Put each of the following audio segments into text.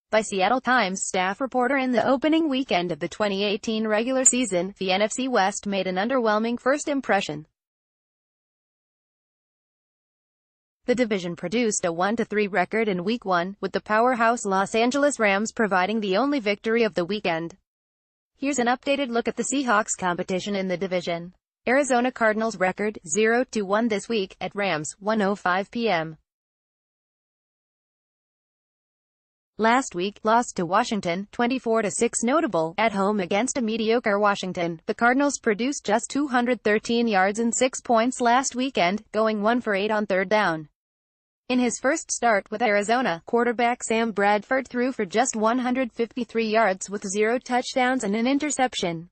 By Seattle Times staff reporter. In the opening weekend of the 2018 regular season, the NFC West made an underwhelming first impression. The division produced a 1-3 record in Week 1, with the powerhouse Los Angeles Rams providing the only victory of the weekend. Here's an updated look at the Seahawks' competition in the division. Arizona Cardinals record, 0-1 this week, at Rams, 1:05 p.m. Last week, lost to Washington, 24-6. Notable, at home against a mediocre Washington, the Cardinals produced just 213 yards and 6 points last weekend, going 1 for 8 on third down. In his first start with Arizona, quarterback Sam Bradford threw for just 153 yards with 0 touchdowns and an interception.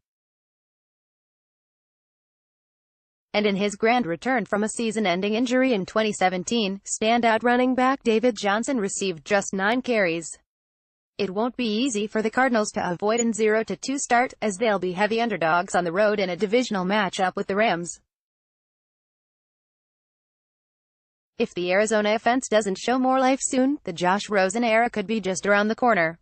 And in his grand return from a season-ending injury in 2017, standout running back David Johnson received just 9 carries. It won't be easy for the Cardinals to avoid an 0-2 start, as they'll be heavy underdogs on the road in a divisional matchup with the Rams. If the Arizona offense doesn't show more life soon, the Josh Rosen era could be just around the corner.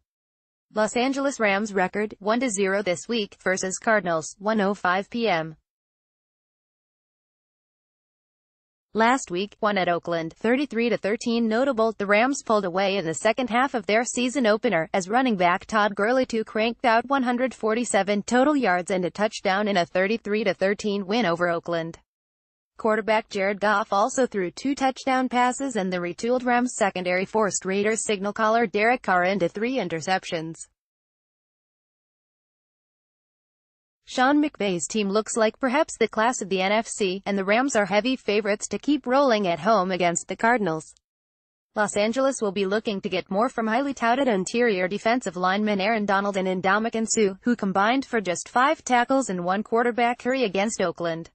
Los Angeles Rams record, 1-0 this week, versus Cardinals, 1:05 p.m. Last week, won at Oakland, 33-13. Notable, the Rams pulled away in the second half of their season opener, as running back Todd Gurley cranked out 147 total yards and a touchdown in a 33-13 win over Oakland. Quarterback Jared Goff also threw 2 touchdown passes, and the retooled Rams secondary forced Raiders signal caller Derek Carr into 3 interceptions. Sean McVay's team looks like perhaps the class of the NFC, and the Rams are heavy favorites to keep rolling at home against the Cardinals. Los Angeles will be looking to get more from highly touted interior defensive linemen Aaron Donald and Ndamukong Suh, who combined for just 5 tackles and 1 quarterback hurry against Oakland.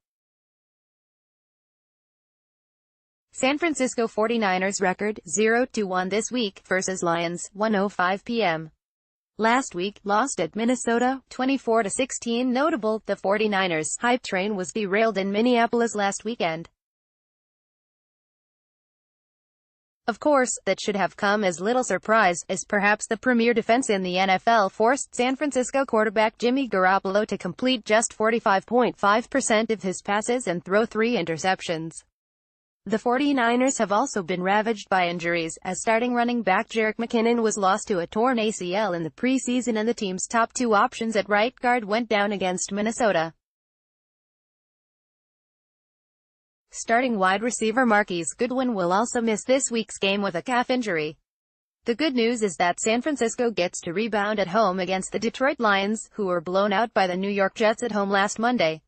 San Francisco 49ers record, 0-1 this week, versus Lions, 1:05 p.m. Last week, lost at Minnesota, 24-16. Notable, the 49ers' hype train was derailed in Minneapolis last weekend. Of course, that should have come as little surprise, as perhaps the premier defense in the NFL forced San Francisco quarterback Jimmy Garoppolo to complete just 45.5% of his passes and throw 3 interceptions. The 49ers have also been ravaged by injuries, as starting running back Jerick McKinnon was lost to a torn ACL in the preseason, and the team's top 2 options at right guard went down against Minnesota. Starting wide receiver Marquise Goodwin will also miss this week's game with a calf injury. The good news is that San Francisco gets to rebound at home against the Detroit Lions, who were blown out by the New York Jets at home last Monday.